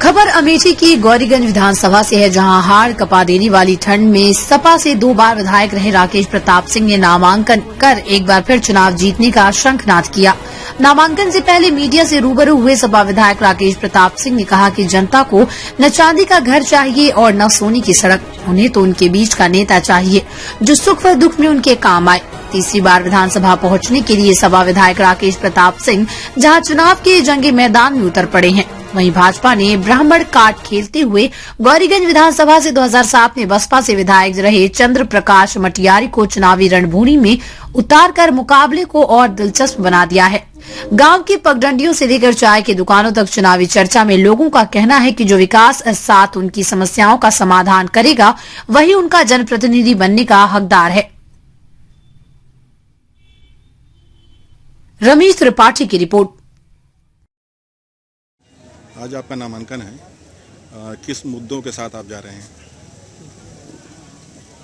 खबर अमेठी की गौरीगंज विधानसभा से है, जहां हाड़ कपा देने वाली ठंड में सपा से 2 बार विधायक रहे राकेश प्रताप सिंह ने नामांकन कर एक बार फिर चुनाव जीतने का शंखनाद किया। नामांकन से पहले मीडिया से रूबरू हुए सपा विधायक राकेश प्रताप सिंह ने कहा कि जनता को न चांदी का घर चाहिए और न सोने की सड़क, उन्हें तो उनके बीच का नेता चाहिए जो सुख व दुख में उनके काम आए। तीसरी बार विधानसभा पहुंचने के लिए सपा विधायक राकेश प्रताप सिंह जहां चुनाव के जंगी मैदान में उतर पड़े हैं, वहीं भाजपा ने ब्राह्मण कार्ड खेलते हुए गौरीगंज विधानसभा से 2007 में बसपा से विधायक रहे चंद्र प्रकाश मटियारी को चुनावी रणभूमि में उतारकर मुकाबले को और दिलचस्प बना दिया है। गांव की पगडंडियों से लेकर चाय की दुकानों तक चुनावी चर्चा में लोगों का कहना है कि जो विकास साथ उनकी समस्याओं का समाधान करेगा, वही उनका जनप्रतिनिधि बनने का हकदार है। रमेश त्रिपाठी की रिपोर्ट। आज आपका नामांकन है, किस मुद्दों के साथ आप जा रहे हैं?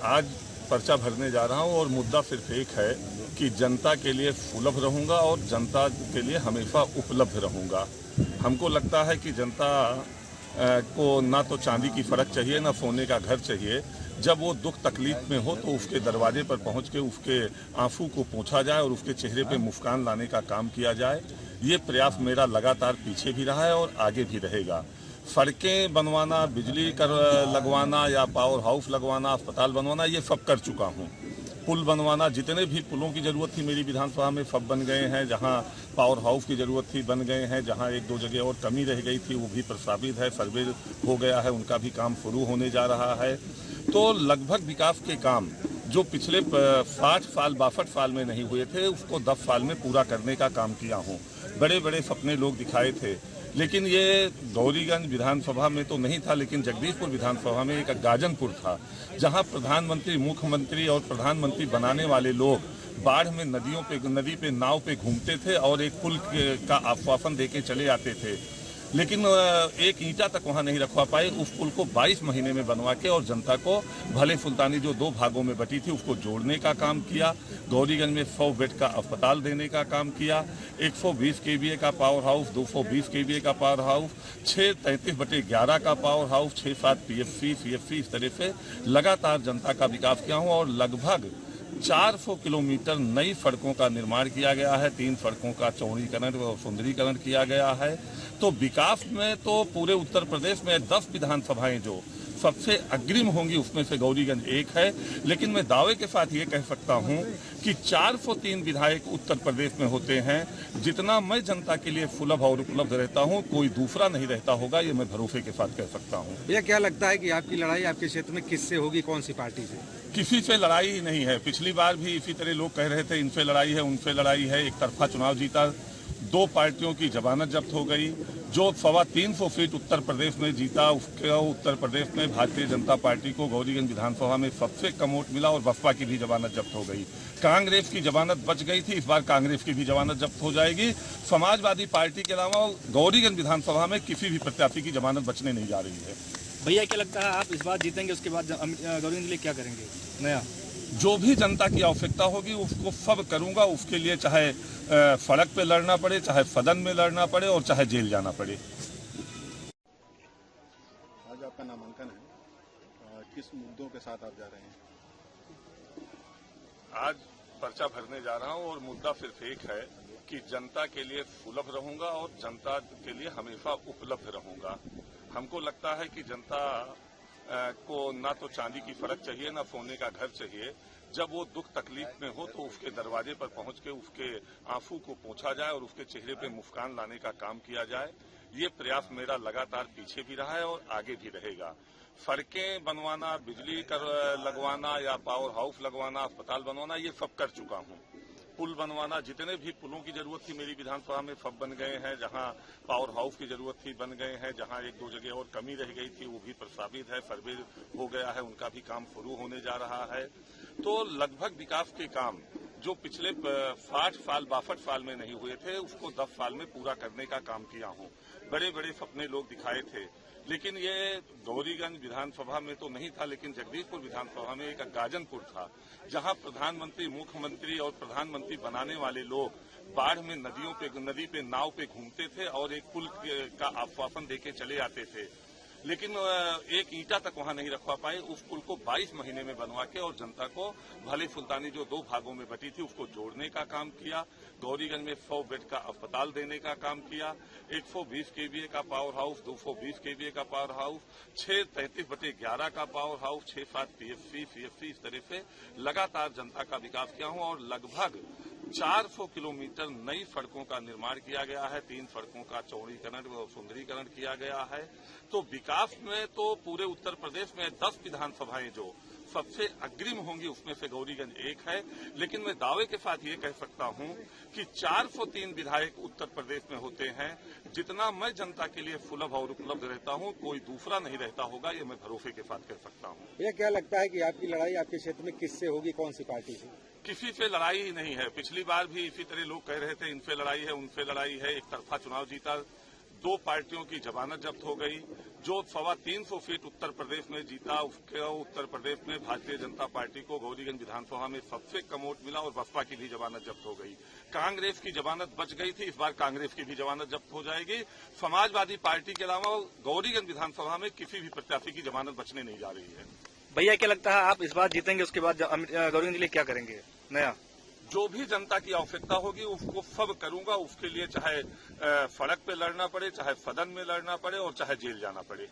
आज पर्चा भरने जा रहा हूं और मुद्दा सिर्फ एक है कि जनता के लिए सुलभ रहूंगा और जनता के लिए हमेशा उपलब्ध रहूंगा। हमको लगता है कि जनता को ना तो चांदी की फरक चाहिए, ना सोने का घर चाहिए। जब वो दुख तकलीफ में हो तो उसके दरवाजे पर पहुंच के उसके आंसू को पोंछा जाए और उसके चेहरे पे मुस्कान लाने का काम किया जाए। ये प्रयास मेरा लगातार पीछे भी रहा है और आगे भी रहेगा। सड़कें बनवाना, बिजली लगवाना या पावर हाउस लगवाना, अस्पताल बनवाना, ये सब कर चुका हूँ। पुल बनवाना, जितने भी पुलों की जरूरत थी मेरी विधानसभा में सब बन गए हैं। जहां पावर हाउस की जरूरत थी बन गए हैं। जहां 1-2 जगह और कमी रह गई थी वो भी प्रस्तावित है, सर्वे हो गया है, उनका भी काम शुरू होने जा रहा है। तो लगभग विकास के काम जो पिछले 60 साल 62 साल में नहीं हुए थे, उसको 10 साल में पूरा करने का काम किया हूँ। बड़े बड़े सपने लोग दिखाए थे, लेकिन ये गौरीगंज विधानसभा में तो नहीं था, लेकिन जगदीशपुर विधानसभा में एक गाजनपुर था, जहां प्रधानमंत्री, मुख्यमंत्री और प्रधानमंत्री बनाने वाले लोग बाढ़ में नदी पे नाव पे घूमते थे और एक पुल का आश्वासन देके चले आते थे, लेकिन एक ईंटा तक वहां नहीं रखवा पाए। उस पुल को 22 महीने में बनवा के और जनता को भले सुल्तानी जो 2 भागों में बटी थी उसको जोड़ने का काम किया। गौरीगंज में 100 बेड का अस्पताल देने का काम किया। 120 केवीए का पावर हाउस, 220 केवीए का पावर हाउस, 633/11 का पावर हाउस, 6-7 पीएफसी, सीएफसी, इस तरह से लगातार जनता का विकास किया हूँ और लगभग 400 किलोमीटर नई सड़कों का निर्माण किया गया है। 3 सड़कों का चौड़ीकरण और सुंदरीकरण किया गया है। तो विकास में तो पूरे उत्तर प्रदेश में 10 विधानसभाएं जो सबसे अग्रिम होंगी उसमें से गौरीगंज एक है। लेकिन मैं दावे के साथ ये कह सकता हूं कि 403 विधायक उत्तर प्रदेश में होते हैं। जितना मैं जनता के लिए सुलभ और उपलब्ध रहता हूं, कोई दूसरा नहीं रहता होगा, ये मैं भरोसे के साथ कह सकता हूं। भैया, क्या लगता है कि आपकी लड़ाई आपके क्षेत्र में किससे होगी, कौन सी पार्टी से? किसी से लड़ाई ही नहीं है। पिछली बार भी इसी तरह लोग कह रहे थे इनसे लड़ाई है, उनसे लड़ाई है। एक तरफा चुनाव जीता, 2 पार्टियों की जमानत जब्त हो गई। जो 325 सीट उत्तर प्रदेश में जीता, उसके उत्तर प्रदेश में भारतीय जनता पार्टी को गौरीगंज विधानसभा में सबसे कम वोट मिला और बसपा की भी जमानत जब्त हो गई। कांग्रेस की जमानत बच गई थी, इस बार कांग्रेस की भी जमानत जब्त हो जाएगी। समाजवादी पार्टी के अलावा गौरीगंज विधानसभा में किसी भी प्रत्याशी की जमानत बचने नहीं जा रही है। भैया, क्या लगता है आप इस बार जीतेंगे, उसके बाद गौरीगंज के लिए क्या करेंगे नया? जो भी जनता की आवश्यकता होगी उसको सब करूंगा। उसके लिए चाहे सड़क पे लड़ना पड़े, चाहे सदन में लड़ना पड़े और चाहे जेल जाना पड़े। आज आपका नामांकन है, किस मुद्दों के साथ आप जा रहे हैं? आज पर्चा भरने जा रहा हूं और मुद्दा सिर्फ एक है कि जनता के लिए सुलभ रहूंगा और जनता के लिए हमेशा उपलब्ध रहूंगा। हमको लगता है कि जनता को ना तो चांदी की फरक चाहिए, ना सोने का घर चाहिए। जब वो दुख तकलीफ में हो तो उसके दरवाजे पर पहुंच के उसके आंसू को पोंछा जाए और उसके चेहरे पे मुस्कान लाने का काम किया जाए। ये प्रयास मेरा लगातार पीछे भी रहा है और आगे भी रहेगा। सड़कें बनवाना, बिजली लगवाना या पावर हाउस लगवाना, अस्पताल बनवाना, ये सब कर चुका हूँ। पुल बनवाना, जितने भी पुलों की जरूरत थी मेरी विधानसभा में सब बन गए हैं। जहां पावर हाउस की जरूरत थी बन गए हैं। जहां 1-2 जगह और कमी रह गई थी वो भी प्रस्तावित है, सर्वे हो गया है, उनका भी काम शुरू होने जा रहा है। तो लगभग विकास के काम जो पिछले 60 साल 62 साल में नहीं हुए थे उसको 10 साल में पूरा करने का काम किया हूं। बड़े बड़े सपने लोग दिखाए थे, लेकिन ये गौरीगंज विधानसभा में तो नहीं था, लेकिन जगदीशपुर विधानसभा में एक गाजनपुर था, जहां प्रधानमंत्री, मुख्यमंत्री और प्रधानमंत्री बनाने वाले लोग बाढ़ में नदी पे नाव पे घूमते थे और एक पुल का आश्वासन देके चले आते थे, लेकिन एक ईंटा तक वहां नहीं रखवा पाए। उस पुल को 22 महीने में बनवा के और जनता को भले सुल्तानी जो 2 भागों में बटी थी उसको जोड़ने का काम किया। गौरीगंज में 100 बेड का अस्पताल देने का काम किया, 120 केवीए का पावर हाउस, 220 केवीए का पावर हाउस, 633/11 का पावर हाउस, 6-7 पीएफसी, सीएफसी, इस तरह से लगातार जनता का विकास किया हूं और लगभग 400 किलोमीटर नई सड़कों का निर्माण किया गया है, 3 सड़कों का चौड़ीकरण और सुंदरीकरण किया गया है। तो विकास में तो पूरे उत्तर प्रदेश में 10 विधानसभाएं जो सबसे अग्रिम होंगी उसमें से गौरीगंज एक है, लेकिन मैं दावे के साथ ये कह सकता हूं कि 403 विधायक उत्तर प्रदेश में होते हैं। जितना मैं जनता के लिए सुलभ और उपलब्ध रहता हूं, कोई दूसरा नहीं रहता होगा, ये मैं भरोसे के साथ कह सकता हूं। भैया, क्या लगता है कि आपकी लड़ाई आपके क्षेत्र में किससे होगी, कौन सी पार्टी से? किसी से लड़ाई ही नहीं है। पिछली बार भी इसी तरह लोग कह रहे थे इनसे लड़ाई है, उनसे लड़ाई है, एक तरफा चुनाव जीता, 2 पार्टियों की जमानत जब्त हो गई। जो 325 सीट उत्तर प्रदेश में जीता उसके उत्तर प्रदेश में भारतीय जनता पार्टी को गौरीगंज विधानसभा में सबसे कम वोट मिला और बसपा की भी जमानत जब्त हो गई। कांग्रेस की जमानत बच गई थी, इस बार कांग्रेस की भी जमानत जब्त हो जाएगी। समाजवादी पार्टी के अलावा गौरीगंज विधानसभा में किसी भी प्रत्याशी की जमानत बचने नहीं जा रही है। भैया, क्या लगता है आप इस बार जीतेंगे, उसके बाद गौरीगंज के लिए क्या करेंगे नया? जो भी जनता की आवश्यकता होगी उसको सब करूंगा। उसके लिए चाहे सड़क पे लड़ना पड़े, चाहे सदन में लड़ना पड़े और चाहे जेल जाना पड़े।